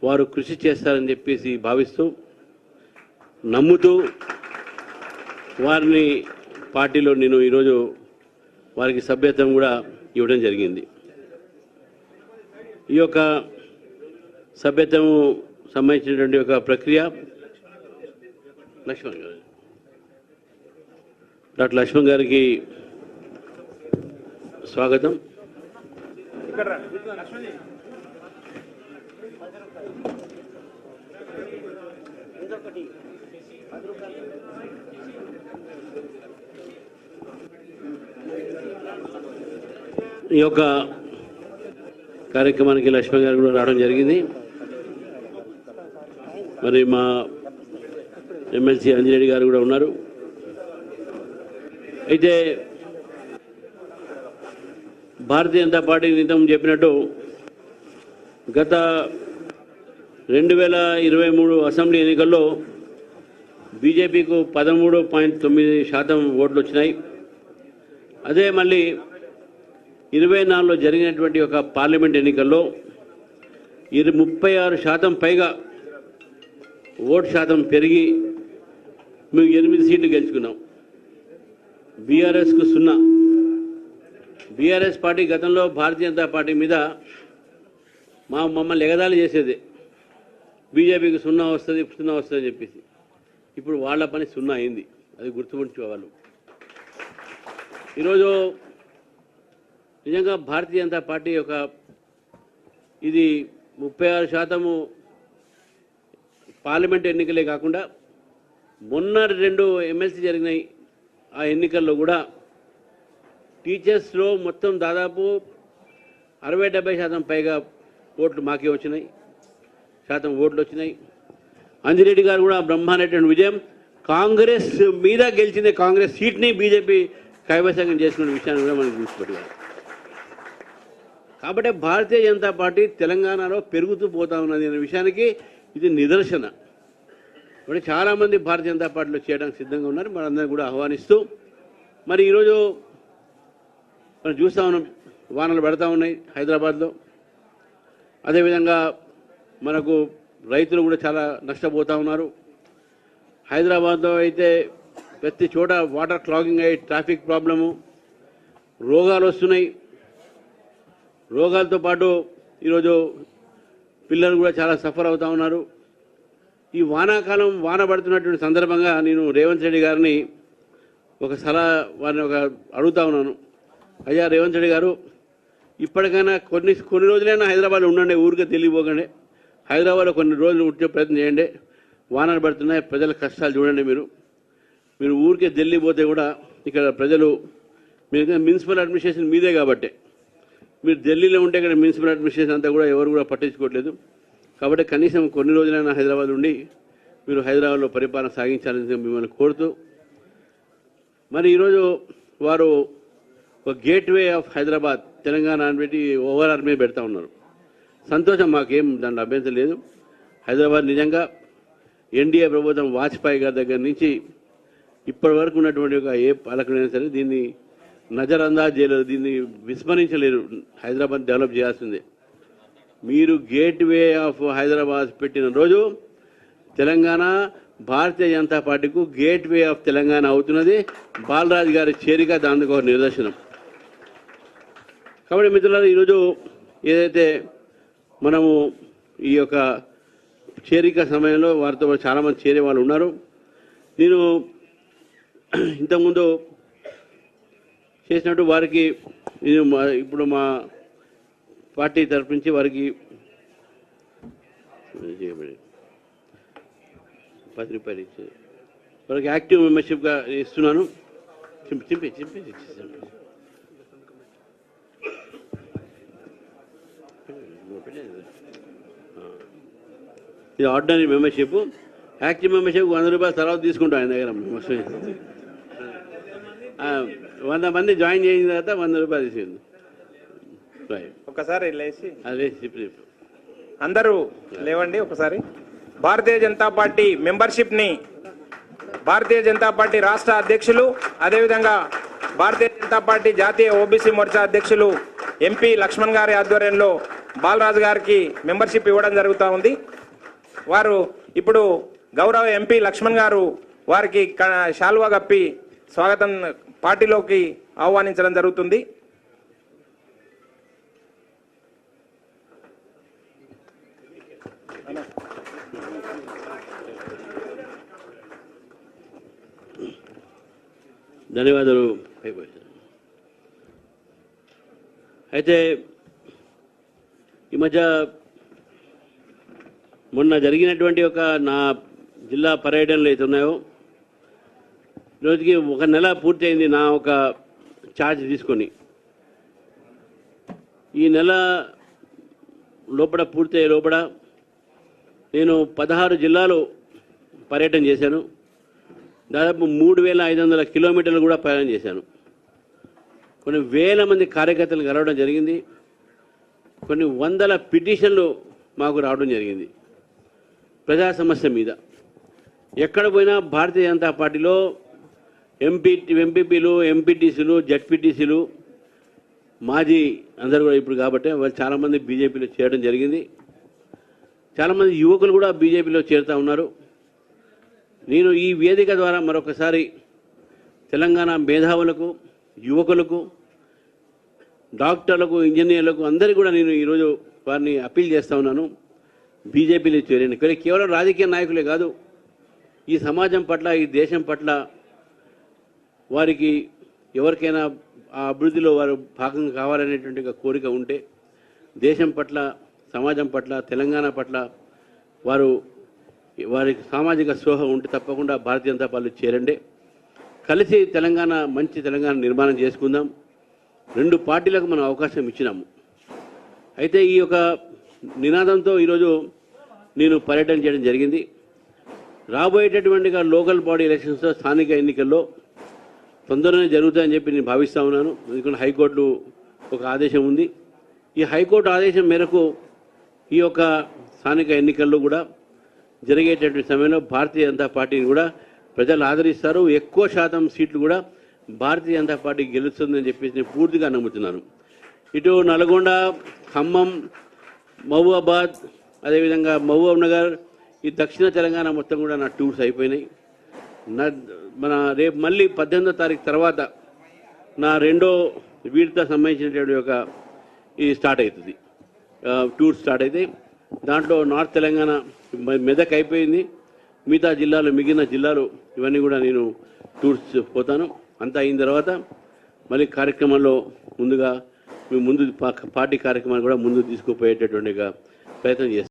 వారు కృషి చేస్తారని చెప్పేసి భావిస్తూ నమ్ముతూ వారిని పార్టీలో నేను ఈరోజు వారికి సభ్యత్వం కూడా ఇవ్వడం జరిగింది. ఈ యొక్క సభ్యత్వం సంబంధించినటువంటి ఒక ప్రక్రియ లక్ష్మణ్ గారు డాక్టర్ లక్ష్మణ్ గారికి స్వాగతం. ఈ యొక్క కార్యక్రమానికి లక్ష్మణ్ గారు కూడా రావడం జరిగింది. మరి మా ఎమ్మెల్సీ అంజిరెడ్డి గారు కూడా ఉన్నారు. అయితే భారతీయ జనతా పార్టీ నితం చెప్పినట్టు గత 2023 అసెంబ్లీ ఎన్నికల్లో బీజేపీకు 13.9% ఓట్లు వచ్చినాయి. అదే మళ్ళీ 24లో జరిగినటువంటి ఒక పార్లమెంట్ ఎన్నికల్లో 36% పైగా ఓటు శాతం పెరిగి మేము 8 సీట్లు గెలుచుకున్నాం. బీఆర్ఎస్కు 0. బీఆర్ఎస్ పార్టీ గతంలో భారతీయ జనతా పార్టీ మీద మమ్మల్ని ఎగదాలి చేసేది, బీజేపీకి 0 వస్తుంది 0 వస్తుంది అని చెప్పేసి. ఇప్పుడు వాళ్ళ పని 0 అయింది. అది గుర్తుపెట్టుకోవాలి. ఈరోజు నిజంగా భారతీయ జనతా పార్టీ యొక్క ఇది 36% పార్లమెంట్ ఎన్నికలే కాకుండా మొన్న 2 ఎమ్మెల్సీ జరిగినాయి. ఆ ఎన్నికల్లో కూడా టీచర్స్లో మొత్తం దాదాపు 60-70% పైగా ఓట్లు మాకే వచ్చినాయి, ఓట్లు వచ్చినాయి. అంజిరెడ్డి గారు కూడా బ్రహ్మాండమైన విజయం. కాంగ్రెస్ మీద గెలిచిందే, కాంగ్రెస్ సీట్ని బీజేపీ కైవసం చేసుకునే విషయాన్ని కూడా మనం గుర్తుపెట్టుకోవాలి. కాబట్టి భారతీయ జనతా పార్టీ తెలంగాణలో పెరుగుతూ పోతా ఉన్నది అనే విషయానికి ఇది నిదర్శన. ఇప్పుడు చాలామంది భారతీయ జనతా పార్టీలో చేయడానికి సిద్ధంగా ఉన్నారు. మనందరినీ కూడా ఆహ్వానిస్తూ మరి ఈరోజు మనం చూస్తూ ఉన్నాం, వానలు పడతా ఉన్నాయి హైదరాబాద్లో. అదేవిధంగా మనకు రైతులు కూడా చాలా నష్టపోతూ ఉన్నారు. హైదరాబాద్లో అయితే ప్రతి చోట వాటర్ క్లాగింగ్ అయ్యి ట్రాఫిక్ ప్రాబ్లము, రోగాలు వస్తున్నాయి. రోగాలతో పాటు ఈరోజు పిల్లలు కూడా చాలా సఫర్ అవుతూ ఉన్నారు. ఈ వానాకాలం వాన పడుతున్నటువంటి సందర్భంగా నేను రేవంత్ రెడ్డి గారిని ఒక సలహా వారిని అడుగుతా ఉన్నాను. అయ్యా రేవంత్ రెడ్డి గారు, ఇప్పటికైనా కొన్ని రోజులైనా హైదరాబాద్లో ఉండండి, ఊరికే తెలియపోకండి. హైదరాబాద్లో కొన్ని రోజులు ఉంటే ప్రయత్నం చేయండి. వానలు పడుతున్నాయి, ప్రజల కష్టాలు చూడండి. మీరు ఊరికే ఢిల్లీ పోతే కూడా ఇక్కడ ప్రజలు, మీరు మున్సిపల్ అడ్మినిస్ట్రేషన్ మీదే కాబట్టి, మీరు ఢిల్లీలో ఉంటే ఇక్కడ మున్సిపల్ అడ్మినిస్ట్రేషన్ అంతా కూడా ఎవరు కూడా పట్టించుకోవట్లేదు. కాబట్టి కనీసం కొన్ని రోజులైనా హైదరాబాద్ ఉండి మీరు హైదరాబాద్లో పరిపాలన సాగించాలని మిమ్మల్ని కోరుతూ, మరి ఈరోజు వారు ఒక గేట్వే ఆఫ్ హైదరాబాద్ తెలంగాణ అని పెట్టి ఓవరాల్ మీద పెడతా ఉన్నారు. సంతోషం, మాకేం దాంట్లో అభ్యంతరం లేదు. హైదరాబాద్ నిజంగా ఎన్డీఏ ప్రభుత్వం వాజ్పేయి గారి దగ్గర నుంచి ఇప్పటి వరకు ఉన్నటువంటి ఒక ఏ పాలకుడైనా సరే దీన్ని నజరందాజ్ చేయలేదు, దీన్ని విస్మరించలేరు. హైదరాబాద్ డెవలప్ చేయాల్సిందే. మీరు గేట్వే ఆఫ్ హైదరాబాద్ పెట్టిన రోజు తెలంగాణ భారతీయ జనతా పార్టీకు గేట్వే ఆఫ్ తెలంగాణ అవుతున్నది. బాలరాజు గారి చేరిక దానికి ఒక నిదర్శనం. కాబట్టి మిత్రులారా, ఈరోజు ఏదైతే మనము ఈ యొక్క చేరిక సమయంలో వారితో చాలామంది చేరే వాళ్ళు ఉన్నారు. నేను ఇంతకుముందు చేసినట్టు వారికి ఇప్పుడు మా పార్టీ తరఫు నుంచి వారికి 10 రూపాయలు ఇచ్చి వారికి యాక్టివ్ మెంబర్షిప్గా ఇస్తున్నాను. చింపి ఇది ఆర్డినరీ మెంబర్షిప్. యాక్టివ్ మెంబర్షిప్ 100 రూపాయలు తర్వాత తీసుకుంటాం ఆయన దగ్గర. 100 మంది జాయిన్ చేసిన తర్వాత 100 రూపాయలు తీసుకుంది. ఒకసారి అదే అందరూ లేవండి. ఒకసారి భారతీయ జనతా పార్టీ మెంబర్షిప్ ని భారతీయ జనతా పార్టీ రాష్ట్ర అధ్యక్షులు, అదేవిధంగా భారతీయ జనతా పార్టీ జాతీయ ఓబీసీ మోర్చా అధ్యక్షులు ఎంపీ లక్ష్మణ్ గారి ఆధ్వర్యంలో బాలరాజు గారికి మెంబర్షిప్ ఇవ్వడం జరుగుతూ ఉంది. వారు ఇప్పుడు గౌరవ ఎంపీ లక్ష్మణ్ గారు వారికి శాలువా కప్పి స్వాగతం పార్టీలోకి ఆహ్వానించడం జరుగుతుంది. ధన్యవాదాలు. అయితే ఈ మధ్య మొన్న జరిగినటువంటి నా జిల్లా పర్యటనలు అయితే ఉన్నాయో రోజుకి 1 నెల పూర్తయింది నా ఒక ఛార్జ్ తీసుకొని. ఈ నెల లోపల పూర్తయ్యే లోపల నేను 16 జిల్లాలు పర్యటన చేశాను. దాదాపు 3500 కిలోమీటర్లు కూడా ప్రయాణం చేశాను. కొన్ని వేల మంది కార్యకర్తలు కలవడం జరిగింది. కొన్ని వందల పిటిషన్లు మాకు రావడం జరిగింది ప్రజా సమస్య మీద. ఎక్కడ పోయినా భారతీయ జనతా పార్టీలో ఎంపీపీలు, ఎంపీటీసీలు, జడ్పీటీసీలు, మాజీ అందరూ కూడా ఇప్పుడు కాబట్టి వాళ్ళు చాలామంది బీజేపీలో చేరడం జరిగింది. చాలామంది యువకులు కూడా బీజేపీలో చేరుతూ ఉన్నారు. నేను ఈ వేదిక ద్వారా మరొకసారి తెలంగాణ మేధావులకు, యువకులకు, డాక్టర్లకు, ఇంజనీర్లకు అందరికీ కూడా నేను ఈరోజు వారిని అప్పీల్ చేస్తూ ఉన్నాను, బీజేపీలో చేరండి. కేవలం రాజకీయ నాయకులే కాదు, ఈ సమాజం పట్ల, ఈ దేశం పట్ల వారికి ఎవరికైనా ఆ అభివృద్ధిలో వారు భాగం కావాలనేటువంటి కోరిక ఉంటే, దేశం పట్ల, సమాజం పట్ల, తెలంగాణ పట్ల వారికి సామాజిక స్పృహ ఉంటే తప్పకుండా భారతీయ జనతా పార్టీ చేరండి. కలిసి తెలంగాణ, మంచి తెలంగాణ నిర్మాణం చేసుకుందాం. 2 పార్టీలకు మనం అవకాశం ఇచ్చినాము. అయితే ఈ యొక్క నినాదంతో ఈరోజు నేను పర్యటన చేయడం జరిగింది. రాబోయేటటువంటి లోకల్ బాడీ ఎలక్షన్స్లో, స్థానిక ఎన్నికల్లో తొందరగానే జరుగుతాయని చెప్పి నేను భావిస్తూ ఉన్నాను. ఎందుకంటే హైకోర్టు ఒక ఆదేశం ఉంది. ఈ హైకోర్టు ఆదేశం మేరకు ఈ యొక్క స్థానిక ఎన్నికల్లో కూడా జరిగేటటువంటి సమయంలో భారతీయ జనతా పార్టీని కూడా ప్రజలు ఆదరిస్తారు. ఎక్కువ శాతం సీట్లు కూడా భారతీయ జనతా పార్టీ గెలుస్తుందని చెప్పేసి నేను పూర్తిగా నమ్ముతున్నాను. ఇటు నల్గొండ, ఖమ్మం, మహబూబాబాద్, అదేవిధంగా మహబూబ్ నగర్, ఈ దక్షిణ తెలంగాణ మొత్తం కూడా నా టూర్స్ అయిపోయినాయి. మన రేపు మళ్ళీ 18వ తారీఖు తర్వాత నా 2వ వీటితో సంబంధించినటువంటి ఇది స్టార్ట్ అవుతుంది, టూర్ స్టార్ట్ అవుతాయి. దాంట్లో నార్త్ తెలంగాణ, మెదక్ అయిపోయింది, మిగతా జిల్లాలు, మిగిలిన జిల్లాలు ఇవన్నీ కూడా నేను టూర్స్ పోతాను. అంతా అయిన తర్వాత మళ్ళీ కార్యక్రమంలో ముందుగా మేము పార్టీ కార్యక్రమాన్ని కూడా ముందుకు తీసుకుపోయేటటువంటి ప్రయత్నం చేస్తాం.